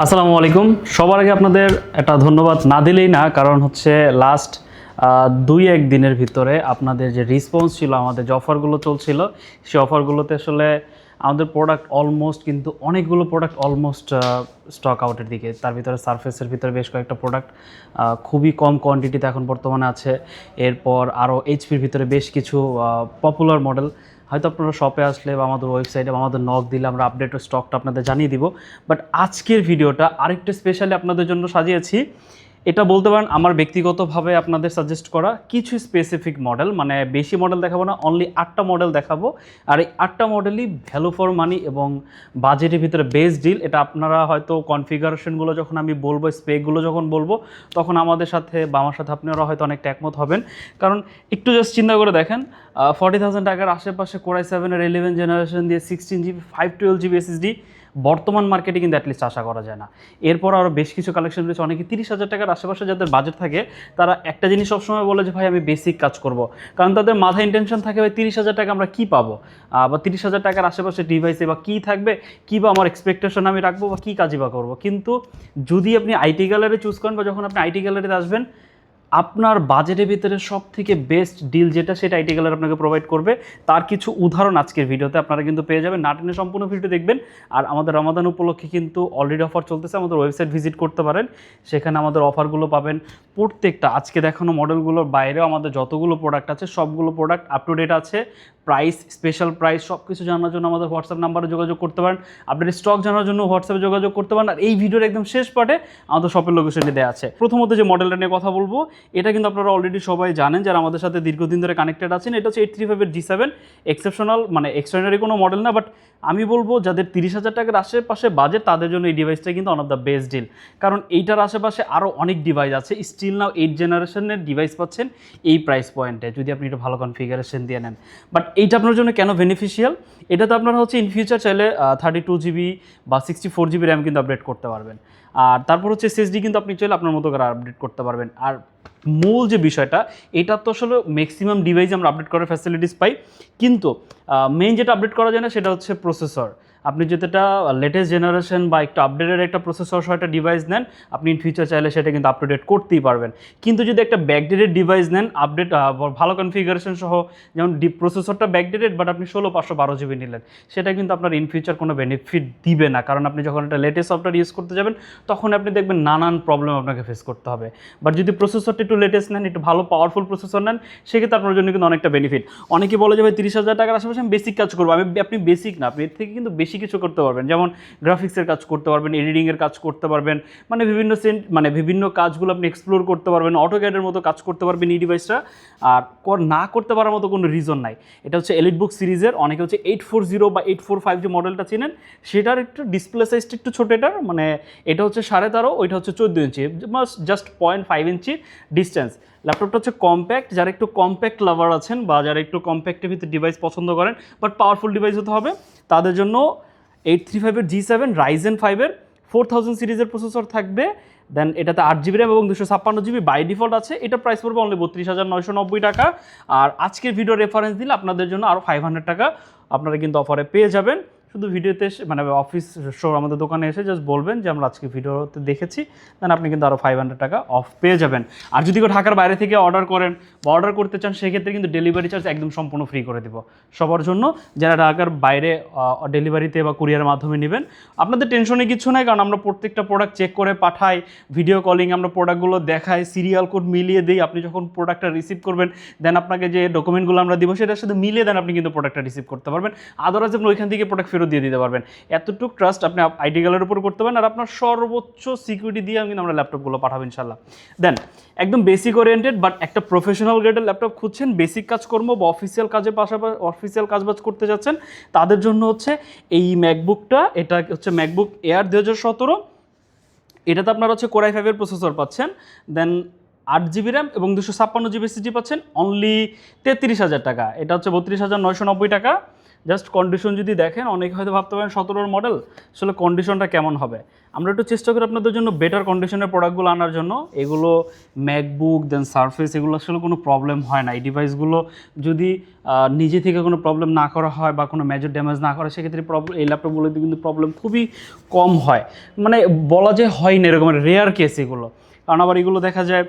আসসালামু আলাইকুম। সবার আগে আপনাদের একটা ধন্যবাদ না দিলেই না, কারণ হচ্ছে লাস্ট 2-1 দিনের ভিতরে আপনাদের যে রেসপন্স ছিল, আমাদের যে অফারগুলো চলছিল সেই অফারগুলোতে আসলে আমাদের প্রোডাক্ট অলমোস্ট, কিন্তু অনেকগুলো প্রোডাক্ট অলমোস্ট স্টক আউটের দিকে। তার ভিতরে সারফেসের ভিতরে বেশ কয়েকটা প্রোডাক্ট খুবই কম কোয়ান্টিটিতে এখন বর্তমানে আছে। এরপর আরও এইচপির ভিতরে বেশ কিছু পপুলার মডেল হয়তো আপনারা শপে আসলে বা আমাদের ওয়েবসাইটে বা আমাদের নক দিলে আমরা আপডেট স্টকটা আপনাদের জানিয়ে দিব। বাট আজকের ভিডিওটা আরেকটু স্পেশালি আপনাদের জন্য সাজিয়েছি। এটা বলতে পারেন আমার ব্যক্তিগতভাবে আপনাদের সাজেস্ট করা কিছু স্পেসিফিক মডেল, মানে বেশি মডেল দেখাবো না, অনলি 8টা মডেল দেখাবো। আর এই 8টা মডেলই ভ্যালু ফর মানি এবং বাজেটের ভিতরে বেস্ট ডিল। এটা আপনারা হয়তো কনফিগারেশনগুলো যখন আমি বলবো, স্পেকগুলো যখন বলবো, তখন আমাদের সাথে বা আমার সাথে আপনারা হয়তো অনেকটা একমত হবেন। কারণ একটু জাস্ট চিন্তা করে দেখেন, 40,000 টাকার আশেপাশে কোরাই 7-এর 11 জেনারেশন দিয়ে 16GB 512GB SSD বর্তমান মার্কেটে কিন্তু অ্যাটলিস্ট আশা করা যায় না। এরপর আরও বেশ কিছু কালেকশন রয়েছে। অনেকে 30,000 টাকার আশেপাশে যাদের বাজেট থাকে, তারা একটা জিনিস সবসময় বলে যে ভাই আমি বেসিক কাজ করব। কারণ তাদের মাথায় ইন্টেনশন থাকে ভাই 30,000 টাকা আমরা কী পাবো, বা 30,000 টাকার আশেপাশে ডিভাইসে বা কী থাকবে, কী বা আমার এক্সপেকটেশন আমি রাখবো, বা কী কাজই বা করবো। কিন্তু যদি আপনি আইটি গ্যালারি চুজ করেন, বা যখন আপনি আইটি গ্যালারিতে আসবেন, আপনার বাজেটের ভিতরে সব থেকে বেস্ট ডিল যেটা, সেটা আইটি গ্যালারি আপনাকে প্রোভাইড করবে। তার কিছু উদাহরণ আজকের ভিডিওতে আপনারা কিন্তু পেয়ে যাবেন। না টেনে সম্পূর্ণ ভিডিও দেখবেন। আর আমাদের রমাদান উপলক্ষে কিন্তু অলরেডি অফার চলতেছে, আমাদের ওয়েবসাইট ভিজিট করতে পারেন, সেখানে আমাদের অফারগুলো পাবেন। প্রত্যেকটা আজকে দেখানো মডেলগুলোর বাইরেও আমাদের যতগুলো প্রোডাক্ট আছে সবগুলো প্রোডাক্ট আপ টু ডেট আছে। প্রাইস, স্পেশাল প্রাইস সব কিছু জানার জন্য আমাদের হোয়াটসঅ্যাপ নাম্বারে যোগাযোগ করতে পারেন। আপনার স্টক জানার জন্য হোয়াটসঅ্যাপে যোগাযোগ করতে পারেন। আর এই ভিডিওর একদম শেষ পার্টে আমাদের শপের লোকেশনটি দেওয়া আছে। প্রথমত যে মডেলটা নিয়ে কথা বলবো, এটা কিন্তু আপনারা অলরেডি সবাই জানেন যারা আমাদের সাথে দীর্ঘদিন ধরে কানেক্টেড আছেন। এটা হচ্ছে 835-এর G7। এক্সেপশনাল মানে এক্সট্রাঅর্ডিনারি কোনো মডেল না, বাট আমি বলবো যাদের 30,000 টাকার আশেপাশে বাজেট, তাদের জন্য এই ডিভাইসটা কিন্তু one of the best deal. কারণ এইটার আশেপাশে আরও অনেক ডিভাইস আছে। স্টিল নাও 8 জেনারেশনের ডিভাইস পাচ্ছেন এই প্রাইস পয়েন্টে, যদি আপনি একটু ভালো কনফিগারেশন দিয়ে নেন। বাট এইটা আপনার জন্য কেন বেনিফিশিয়াল, এটাতে আপনারা হচ্ছে ইন ফিউচার চাইলে 32GB বা 64GB র্যাম কিন্তু আপডেট করতে পারবেন। আর তারপর হচ্ছে এসএসডি কিন্তু আপনি চাইলে আপনার মতো করে আপডেট করতে পারবেন। আর মূল যে বিষয়টা, এটা তো আসলে ম্যাক্সিমাম ডিভাইসে আমরা আপডেট করার ফ্যাসিলিটিস পাই, কিন্তু মেইন যেটা আপডেট করা যায় না সেটা হচ্ছে প্রসেসর। আপনি যেটা লেটেস্ট জেনারেশন বা একটু আপডেটেড একটা প্রসেসর সহ একটা ডিভাইস নেন, আপনি ইন ফিউচার চাইলে সেটা কিন্তু আপডেট করতেই পারবেন। কিন্তু যদি একটা ব্যাকডেটেড ডিভাইস নেন, আপডেট ভালো কনফিগারেশন সহ, যেমন প্রসেসরটা ব্যাকডেটেড বাট আপনি 16/512GB নিলেন, সেটা কিন্তু আপনার ইন ফিউচার কোনো বেনিফিট দিবে না। কারণ আপনি যখন একটা লেটেস্ট সফটওয়্যার ইউজ করতে যাবেন, তখন আপনি দেখবেন নানান প্রবলেম আপনাকে ফেস করতে হবে। বাট যদি প্রসেসরটা একটু লেটেস্ট নেন, একটু ভালো পাওয়ারফুল প্রসেসর নেন, সেক্ষেত্রে আপনার জন্য কিন্তু অনেকটা বেনিফিট। অনেকে বলে যে ভাই 30,000 টাকার আশেপাশে আমি বেসিক কাজ করবো। আপনি বেসিক না, আপনি এর থেকে কিন্তু বেশি কিছু করতে পারবেন। যেমন গ্রাফিক্সের কাজ করতে পারবেন, এডিটিংয়ের কাজ করতে পারবেন, মানে বিভিন্ন কাজগুলো আপনি এক্সপ্লোর করতে পারবেন, অটোক্যাডের মতো কাজ করতে পারবেন এই ডিভাইসটা। আর না করতে পারার মতো কোনো রিজন নাই। এটা হচ্ছে এলিটবুক সিরিজের, অনেকে হচ্ছে 840 বা 845 যে মডেলটা চেনেন, সেটার একটু ডিসপ্লে সাইজটা একটু ছোটো। এটার মানে এটা হচ্ছে 13.5, ওইটা হচ্ছে 14 ইঞ্চি, জাস্ট 0.5 ইঞ্চি ডিস্টেন্স। ল্যাপটপটা হচ্ছে কম্প্যাক্ট। যারা একটু কম্প্যাক্ট লাভার আছেন বা যারা একটু কম্প্যাক্টের ভিতরে ডিভাইস পছন্দ করেন বাট পাওয়ারফুল ডিভাইস হতে হবে, তাদের জন্য 835-এর G7 Ryzen 5-এর 4000 সিরিজের প্রসেসর থাকবে। দেন এটাতে 8GB র্যাম এবং 256GB বাই ডিফল্ট আছে। এটা প্রাইস পড়বে অনলি 32,990 টাকা। আর আজকের ভিডিও রেফারেন্স দিলে আপনাদের জন্য আরও 500 টাকা আপনারা কিন্তু অফারে পেয়ে যাবেন। শুধু ভিডিওতে মানে অফিস শো আমাদের দোকানে এসে জাস্ট বলবেন যে আমরা আজকে ভিডিওতে দেখেছি, দেন আপনি কিন্তু আরও 500 টাকা অফ পেয়ে যাবেন। আর যদি কেউ ঢাকার বাইরে থেকে অর্ডার করেন বা অর্ডার করতে চান, সেক্ষেত্রে কিন্তু ডেলিভারি চার্জ একদম সম্পূর্ণ ফ্রি করে দেবো সবার জন্য, যারা ঢাকার বাইরে ডেলিভারিতে বা কুরিয়ারের মাধ্যমে নেবেন। আপনাদের টেনশনে কিছু নাই, কারণ আমরা প্রত্যেকটা প্রোডাক্ট চেক করে পাঠাই, ভিডিও কলিং আমরা প্রোডাক্টগুলো দেখাই, সিরিয়াল কোড মিলিয়ে দিই। আপনি যখন প্রোডাক্টটা রিসিভ করবেন, দেন আপনাকে যে ডকুমেন্টগুলো আমরা দিব সেটার সাথে মিলিয়ে দেন আপনি কিন্তু প্রোডাক্টটা রিসিভ করতে পারবেন। আদারওয়াইজ আপনি ওইখান থেকে প্রোডাক্ট ফেরত দিয়ে দিতে পারবেন। এতটুকু ট্রাস্ট আপনি আইটি গ্যালারির উপর করতে পারেন। আর আপনার সর্বোচ্চ সিকিউরিটি দিয়ে কিন্তু আমরা ল্যাপটপগুলো পাঠাবো ইনশাল্লাহ। দেন একদম বেসিক ওরিয়েন্টেড বাট একটা প্রফেশনাল গ্রেডের ল্যাপটপ খুঁজছেন, বেসিক কাজকর্ম বা অফিসিয়াল কাজের পাশাপাশি অফিসিয়াল কাজবাজ করতে যাচ্ছেন, তাদের জন্য হচ্ছে এই ম্যাকবুকটা। এটা হচ্ছে ম্যাকবুক এয়ার 2017। এটাতে আপনার হচ্ছে কোরাই 5-এর প্রসেসর পাচ্ছেন, দেন 8GB র্যাম এবং 256GB SSD পাচ্ছেন অনলি 33,000 টাকা। এটা হচ্ছে 32,990 টাকা। জাস্ট কন্ডিশন যদি দেখেন, অনেকে হয়তো ভাবতে পারেন 17 মডেল, আসলে কন্ডিশনটা কেমন হবে। আমরা একটু চেষ্টা করি আপনাদের জন্য বেটার কন্ডিশনের প্রোডাক্টগুলো আনার জন্য। এগুলো ম্যাকবুক দেন সারফেস, এগুলো আসলে কোনো প্রবলেম হয় না। এই ডিভাইসগুলো যদি নিজে থেকে কোনো প্রবলেম না করা হয় বা কোনো মেজর ড্যামেজ না করে, সেক্ষেত্রে এই ল্যাপটপগুলোতে কিন্তু প্রবলেম খুবই কম হয়, মানে বলা যায় হয় না, এরকম রেয়ার কেস এগুলো। কারণ আবার এগুলো দেখা যায়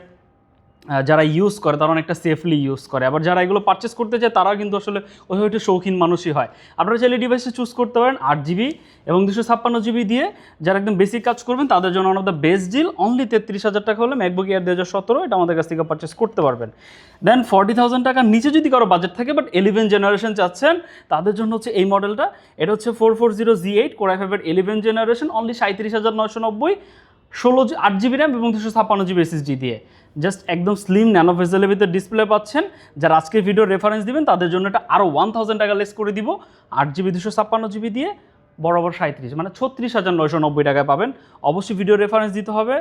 যারা ইউজ করে তারা অনেকটা সেফলি ইউজ করে, আবার যারা এগুলো পারচেস করতে চায় তারা কিন্তু আসলে ওই হয়তো শৌখিন মানুষই হয়। আপনারা চাইলে ডিভাইসে চুজ করতে পারেন 8GB এবং 256GB দিয়ে। যারা একদম বেসিক কাজ করবেন তাদের জন্য one of the best deal, only 33,000 টাকা হলে ম্যাকবুক এয়ার 2017 এটা আমাদের কাছ থেকে পারচেস করতে পারবেন। দেন 40,000 টাকার নিচে যদি কারো বাজেট থাকে বাট 11 জেনারেশন চাচ্ছেন, তাদের জন্য হচ্ছে এই মডেলটা। এটা হচ্ছে 440Z8 Core i5 এর 11 জেনারেশন, অনলি 37,990, 8GB র্যাম এবং 256GB SSD দিয়ে। জাস্ট একদম স্লিম ন্যানো ভেজেলের ভিতরে ডিসপ্লে পাচ্ছেন। যারা আজকের ভিডিও রেফারেন্স দিবেন তাদের জন্য এটা আরও 1000 টাকা লেস করে দিব। 8GB 256GB দিয়ে বরাবর 37, মানে 36,990 টাকায় পাবেন। অবশ্যই ভিডিও রেফারেন্স দিতে হবে,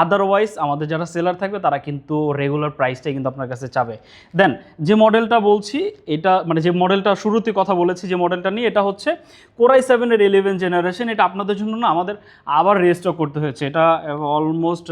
আদারওয়াইজ আমাদের যারা সেলার থাকবে তারা কিন্তু রেগুলার প্রাইসটাই কিন্তু আপনার কাছে চাবে। দেন যে মডেলটা বলছি, এটা মানে যে মডেলটা শুরুতে কথা বলেছি যে মডেলটা নিয়ে, এটা হচ্ছে Core i7 এর 11 জেনারেশন। এটা আপনাদের জন্য না আমাদের আবার রেস্টক করতে হয়েছে। এটা অলমোস্ট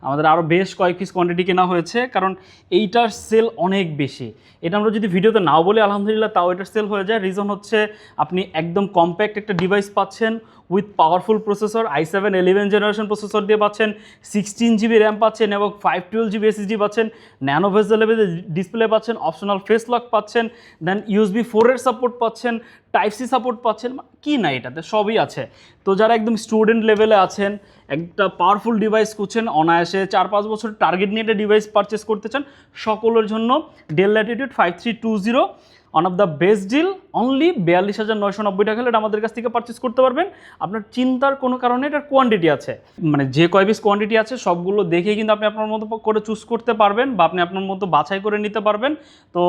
আমাদের আরও বেশ কয়েক পিস কোয়ান্টিটি কেনা হয়েছে, কারণ এইটার সেল অনেক বেশি। এটা আমরা যদি ভিডিওতে নাও বলি আলহামদুলিল্লাহ তাও এটার সেল হয়ে যায়। রিজন হচ্ছে আপনি একদম কম্প্যাক্ট একটা ডিভাইস পাচ্ছেন with powerful processor, i7 11 generation processor দিয়ে পাচ্ছেন, 16GB র্যাম পাচ্ছেন এবং 512GB SSD পাচ্ছেন, ন্যানো ভেজেল লেভেলের ডিসপ্লে পাচ্ছেন, অপশনাল ফেস লক পাচ্ছেন, দেন USB 4 এর সাপোর্ট পাচ্ছেন, Type-C সাপোর্ট পাচ্ছেন, কি না এটাতে সবই আছে। তো যারা একদম স্টুডেন্ট লেভেলে আছেন, একটা পাওয়ারফুল ডিভাইস খুঁজছেন, অনায়াসে 4-5 বছর টার্গেট নিয়ে একটা ডিভাইস পারচেস করতে চান, সকলের জন্য Dell Latitude 5320 one of the best deal, only 42,990 টাকা হলে এটা আমাদের কাছ থেকে পারচেস করতে পারবেন। আপনার চিন্তার কোনো কারণে এটার কোয়ান্টিটি আছে, মানে যে কয় পিস কোয়ান্টিটি আছে সবগুলো দেখেই কিন্তু আপনি আপনার মতো করে চুজ করতে পারবেন বা আপনি আপনার মতো বাছাই করে নিতে পারবেন। তো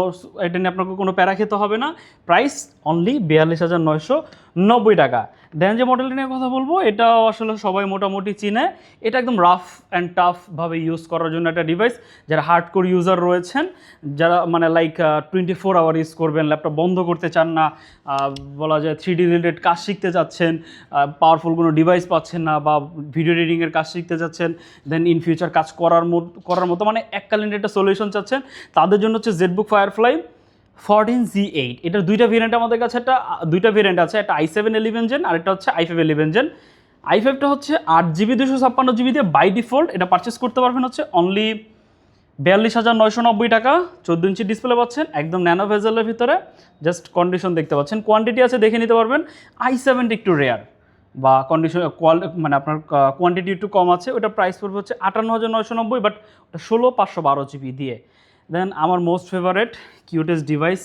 এটা নিয়ে আপনাকে কোনো প্যারা খেতে হবে না। প্রাইস অনলি 42,990 টাকা। দেন যে মডেলটা নিয়ে কথা বলবো, এটাও আসলে সবাই মোটামুটি চিনে। এটা একদম রাফ অ্যান্ড টাফভাবে ইউজ করার জন্য একটা ডিভাইস। যারা হার্ডকোর ইউজার রয়েছেন, যারা মানে লাইক 24 আওয়ার ইউজ করবেন, ল্যাপটপ বন্ধ করতে চান না, বলা যায় 3D রিলেটেড কাজ শিখতে চাচ্ছেন, পাওয়ারফুল কোনো ডিভাইস পাচ্ছেন না, বা ভিডিও এডিটিংয়ের কাজ শিখতে চাচ্ছেন, দেন ইন ফিউচার কাজ করার মতো মানে এককালীন একটা সলিউশন চাচ্ছেন, তাদের জন্য হচ্ছে জেটবুক ফায়ারফ্লাই 14Z8। এটার দুইটা ভেরিয়েন্ট আমাদের কাছে, দুইটা ভেরিয়েন্ট আছে, একটা i7 11 জেন আর একটা হচ্ছে i5 11 জেন। i5টা হচ্ছে 8GB 256GB দিয়ে বাই ডিফল্ট এটা পারচেস করতে পারবেন হচ্ছে অনলি 42,990 টাকা। 14 ইঞ্চি ডিসপ্লে পাচ্ছেন, একদম ন্যানো ভেজেলের ভিতরে। জাস্ট কন্ডিশন দেখতে পাচ্ছেন, কোয়ান্টিটি আছে দেখে নিতে পারবেন। i7টা একটু রেয়ার বা কন্ডিশন মানে আপনার কোয়ান্টিটি একটু কম আছে, ওটা প্রাইস পড়বে হচ্ছে 58,990, বাট ওটা 16/512GB দিয়ে। দেন আমার মোস্ট ফেভারেট কিউটেস্ট ডিভাইস,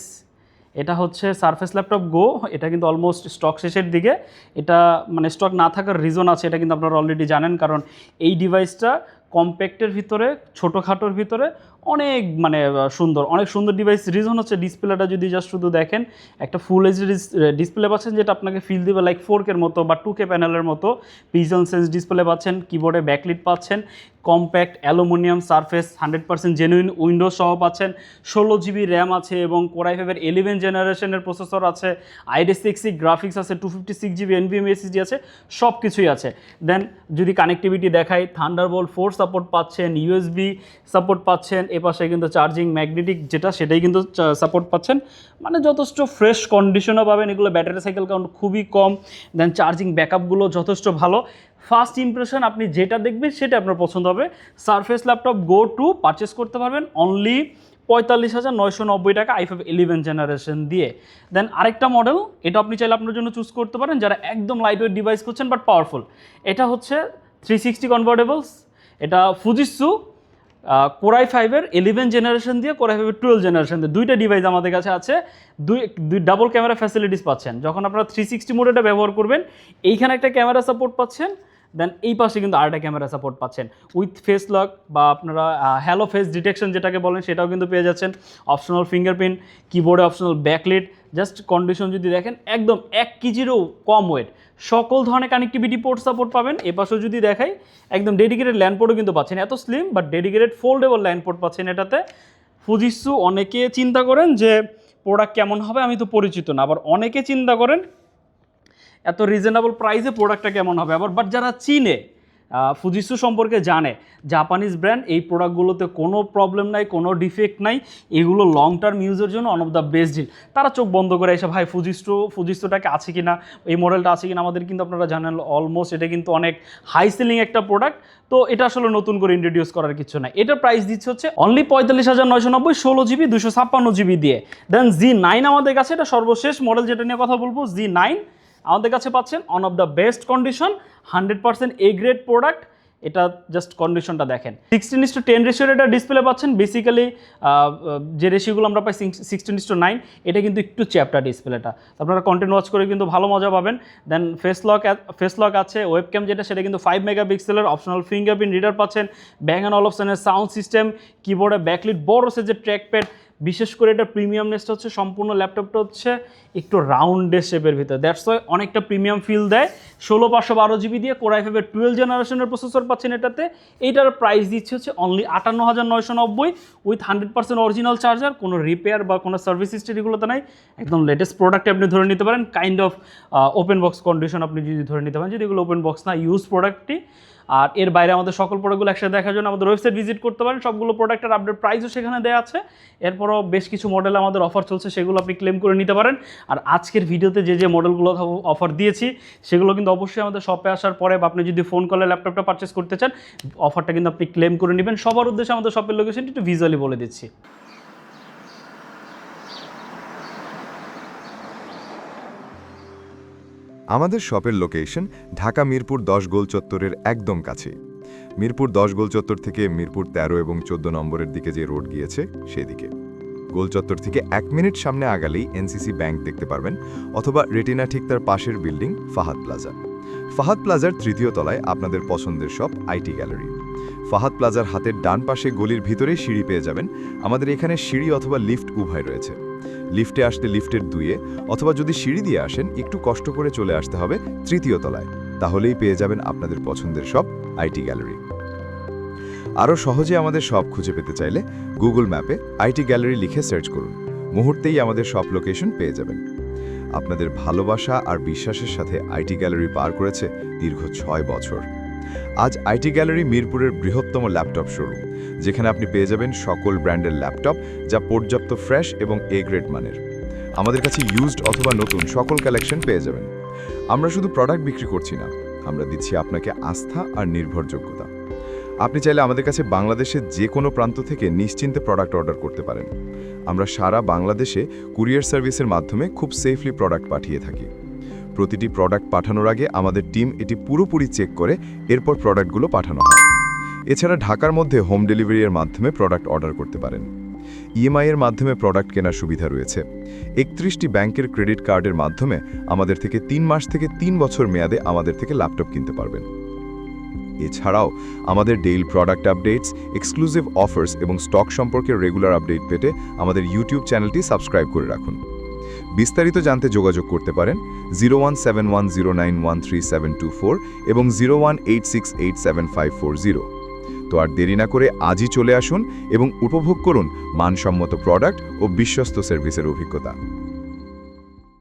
এটা হচ্ছে সারফেস ল্যাপটপ গো। এটা কিন্তু অলমোস্ট স্টক শেষের দিকে। এটা মানে স্টক না থাকার রিজন আছে, এটা কিন্তু আপনারা অলরেডি জানেন, কারণ এই ডিভাইসটা কম্প্যাক্টের ভিতরে, ছোটোখাটোর ভিতরে অনেক মানে অনেক সুন্দর ডিভাইস। রিজন হচ্ছে ডিসপ্লেটা যদি জাস্ট শুধু দেখেন, একটা ফুল এইচডি ডিসপ্লে পাচ্ছেন যেটা আপনাকে ফিল দিবে লাইক 4K মতো বা 2K প্যানেলের মতো। পিজন সেন্স ডিসপ্লে পাচ্ছেন, কিবোর্ডে ব্যাকলিট পাচ্ছেন, compact aluminium surface 100% genuine Windows সহ পাচ্ছেন, 16GB র্যাম আছে এবং Core i5 এর 11 জেনারেশনের প্রসেসর আছে, i6 গ্রাফিক্স আছে, 256GB NVMe SSD আছে, সব কিছুই আছে। দেন যদি কানেক্টিভিটি দেখাই, থান্ডারবোল্ট 4 সাপোর্ট পাচ্ছেন, USB সাপোর্ট পাচ্ছেন, এপাশে কিন্তু চার্জিং ম্যাগনেটিক যেটা সেটাই কিন্তু সাপোর্ট পাচ্ছেন, মানে যথেষ্ট ফ্রেশ কন্ডিশনও পাবেন। এগুলো ব্যাটারি সাইকেল কাউন্ট খুবই কম, দেন চার্জিং ব্যাকআপগুলো যথেষ্ট ভালো। ফার্স্ট ইমপ্রেশন আপনি যেটা দেখবেন সেটা আপনার পছন্দ হবে। সারফেস ল্যাপটপ গো 2 পারচেস করতে পারবেন অনলি 45,990 টাকা i5 11 জেনারেশন দিয়ে। দেন আরেকটা মডেল, এটা আপনি চাইলে আপনার জন্য চুজ করতে পারেন যারা একদম লাইটওয়েট ডিভাইস করছেন বাট পাওয়ারফুল। এটা হচ্ছে 360 কনভার্টেবলস। এটা ফুজিৎসু Core i5 এর 11 জেনারেশন দিয়ে Core i5 এর 12 জেনারেশন দিয়ে দুইটা ডিভাইস আমাদের কাছে আছে। দুই ডাবল ক্যামেরা ফ্যাসিলিটিস পাচ্ছেন। যখন আপনারা 360 মোড এটা ব্যবহার করবেন, এইখানে একটা ক্যামেরা সাপোর্ট পাচ্ছেন, দেন এই পাশে কিন্তু আরেকটা ক্যামেরা সাপোর্ট পাচ্ছেন উইথ ফেস লক বা আপনারা হ্যালো ফেস ডিটেকশন যেটাকে বলেন সেটাও কিন্তু পেয়ে যাচ্ছেন। অপশনাল ফিঙ্গারপ্রিন্ট, কিবোর্ডে অপশনাল ব্যাকলিট। জাস্ট কন্ডিশন যদি দেখেন, একদম 1 কেজিরও কম ওয়েট, সকল ধরনের কানেক্টিভিটি পোর্ট সাপোর্ট পাবেন। এপাশেও যদি দেখাই, একদম ডেডিকেটেড ল্যান্ড পোর্টও কিন্তু পাচ্ছেন, এত slim but dedicated foldable land port পাচ্ছেন এটাতে। ফুজিৎসু অনেকে চিন্তা করেন যে প্রোডাক্ট কেমন হবে আমি তো পরিচিত না, আবার অনেকে চিন্তা করেন এত রিজনেবল প্রাইসে প্রোডাক্টটা কেমন হবে, আবার বাট যারা চিনে ফুজিসু সম্পর্কে জানে জাপানিজ ব্র্যান্ড, এই প্রোডাক্টগুলোতে কোনো প্রবলেম নাই, কোনো ডিফেক্ট নাই, এগুলো লং টার্ম ইউজের জন্য one of the best deal. তারা চোখ বন্ধ করে এসে ভাই ফুজিস্টোটাকে আছে কি না, এই মডেলটা আছে কিনা, আমাদের কিন্তু আপনারা জানেন অলমোস্ট এটা কিন্তু অনেক হাই সেলিং একটা প্রোডাক্ট, তো এটা আসলে নতুন করে ইন্ট্রোডিউস করার কিছু নাই। এটার প্রাইস দিচ্ছে হচ্ছে অনলি 45,990, 16GB 256GB দিয়ে। দেন Z9 আমাদের কাছে, এটা সর্বশেষ মডেল যেটা নিয়ে কথা বলবো, Z9 আমাদের কাছে পাচ্ছেন on of the best condition, 100% A grade product. এটা জাস্ট কন্ডিশনটা দেখেন, 16:10 রেশিওর এটা ডিসপ্লে পাচ্ছেন। বেসিক্যালি যে রেশিওগুলো আমরা পাই 16:9, এটা কিন্তু একটু চ্যাপ্টা ডিসপ্লেটা, আপনারা কন্টেন্ট ওয়াচ করে কিন্তু ভালো মজা পাবেন। দেন ফেস লক আছে, ওয়েবক্যাম যেটা সেটা কিন্তু 5 মেগাপিক্সেলের, অপশনাল ফিঙ্গারপ্রিন্ট রিডার পাচ্ছেন, ব্যাং অ্যান্ড অলপশনের সাউন্ড সিস্টেম, কিবোর্ডে ব্যাকলিট, বড় সাইজের ট্র্যাকপ্যাড। বিশেষ করে এটা প্রিমিয়ামনেসটা হচ্ছে সম্পূর্ণ ল্যাপটপটা হচ্ছে একটু রাউন্ডের শেপের ভিতরে, দ্যাটস ওয়াই অনেকটা প্রিমিয়াম ফিল দেয়। 16/512GB দিয়ে Core i5 এর 12 জেনারেশনের প্রসেসর পাচ্ছেন এটাতে। এইটার প্রাইস দিচ্ছে হচ্ছে অনলি 58,990 উইথ 100% অরিজিনাল চার্জার, কোনো রিপেয়ার বা কোনো সার্ভিস হিস্ট্রিগুলোতে নাই, একদম লেটেস্ট প্রোডাক্ট আপনি ধরে নিতে পারেন। Kind of open box condition আপনি যদি ধরে নিতে পারেন, যদি এগুলো ওপেন বক্স না, ইউজ প্রোডাক্টটি। আর এর বাইরে আমাদের সকল প্রোডাক্টগুলো একসাথে দেখার জন্য আমাদের ওয়েবসাইট ভিজিট করতে পারেন, সবগুলো প্রোডাক্টের আপডেট প্রাইসও সেখানে দেওয়া আছে। এরপরও বেশ কিছু মডেল আমাদের অফার চলছে, সেগুলো আপনি ক্লেম করে নিতে পারেন। আর আজকের ভিডিওতে যে মডেলগুলো অফার দিয়েছি সেগুলো কিন্তু অবশ্যই আমাদের শপে আসার পরে, বা আপনি যদি ফোন কলে ল্যাপটপটা পারচেস করতে চান, অফারটা কিন্তু আপনি ক্লেম করে নেবেন। সবার উদ্দেশ্যে আমাদের শপের লোকেশনটি একটু ভিজুয়ালি বলে দিচ্ছি। আমাদের শপের লোকেশন ঢাকা মিরপুর 10 গোল চত্বরের একদম কাছে। মিরপুর 10 গোল চত্বর থেকে মিরপুর 13 এবং 14 নম্বরের দিকে যে রোড গিয়েছে সেদিকে। গোল চত্বর থেকে 1 মিনিট সামনে আগালেই এনসিসি ব্যাংক দেখতে পারবেন, অথবা রেটিনা ঠিক তার পাশের বিল্ডিং ফাহাদ প্লাজা। ফাহাদ প্লাজার 3য় তলায় আপনাদের পছন্দের শপ আইটি গ্যালারি। ফাহাদ প্লাজার হাতের ডান পাশে গলির ভিতরেই সিঁড়ি পেয়ে যাবেন। আমাদের এখানে সিঁড়ি অথবা লিফট উভয় রয়েছে। লিফটে আসলে লিফটের 2-এ, অথবা যদি সিঁড়ি দিয়ে আসেন একটু কষ্ট করে চলে আসতে হবে 3য় তলায়, তাহলেই পেয়ে যাবেন আপনাদের পছন্দের শপ আইটি গ্যালারি। আরও সহজে আমাদের শপ খুঁজে পেতে চাইলে গুগল ম্যাপে আইটি গ্যালারি লিখে সার্চ করুন, মুহূর্তেই আমাদের শপ লোকেশন পেয়ে যাবেন। আপনাদের ভালোবাসা আর বিশ্বাসের সাথে আইটি গ্যালারি পার করেছে দীর্ঘ 6 বছর। আজ আইটি গ্যালারি মিরপুরের বৃহত্তম ল্যাপটপ শোরুম, যেখানে আপনি পেয়ে যাবেন সকল ব্র্যান্ডের ল্যাপটপ, যা পর্যাপ্ত ফ্রেশ এবং এ গ্রেড মানের। আমাদের কাছে ইউজড অথবা নতুন সকল কালেকশন পেয়ে যাবেন। আমরা শুধু প্রোডাক্ট বিক্রি করছি না, আমরা দিচ্ছি আপনাকে আস্থা আর নির্ভরযোগ্যতা। আপনি চাইলে আমাদের কাছে বাংলাদেশের যে কোনো প্রান্ত থেকে নিশ্চিন্তে প্রোডাক্ট অর্ডার করতে পারেন। আমরা সারা বাংলাদেশে কুরিয়ার সার্ভিসের মাধ্যমে খুব সেফলি প্রোডাক্ট পাঠিয়ে থাকি। প্রতিটি প্রোডাক্ট পাঠানোর আগে আমাদের টিম এটি পুরোপুরি চেক করে এরপর প্রোডাক্টগুলো পাঠানো হয়। এছাড়া ঢাকার মধ্যে হোম ডেলিভারির মাধ্যমে প্রোডাক্ট অর্ডার করতে পারেন। ইএমআই এর মাধ্যমে প্রোডাক্ট কেনার সুবিধা রয়েছে। 31টি ব্যাংকের ক্রেডিট কার্ডের মাধ্যমে আমাদের থেকে 3 মাস থেকে 3 বছর মেয়াদে আমাদের থেকে ল্যাপটপ কিনতে পারবেন। এছাড়াও আমাদের daily product updates, exclusive offers এবং স্টক সম্পর্কে রেগুলার আপডেট পেতে আমাদের ইউটিউব চ্যানেলটি সাবস্ক্রাইব করে রাখুন। বিস্তারিত জানতে যোগাযোগ করতে পারেন 0171091374 এবং 0186875540। তো আর দেরি না করে আজই চলে আসুন এবং উপভোগ করুন মানসম্মত প্রোডাক্ট ও বিশ্বস্ত সার্ভিসের অভিজ্ঞতা।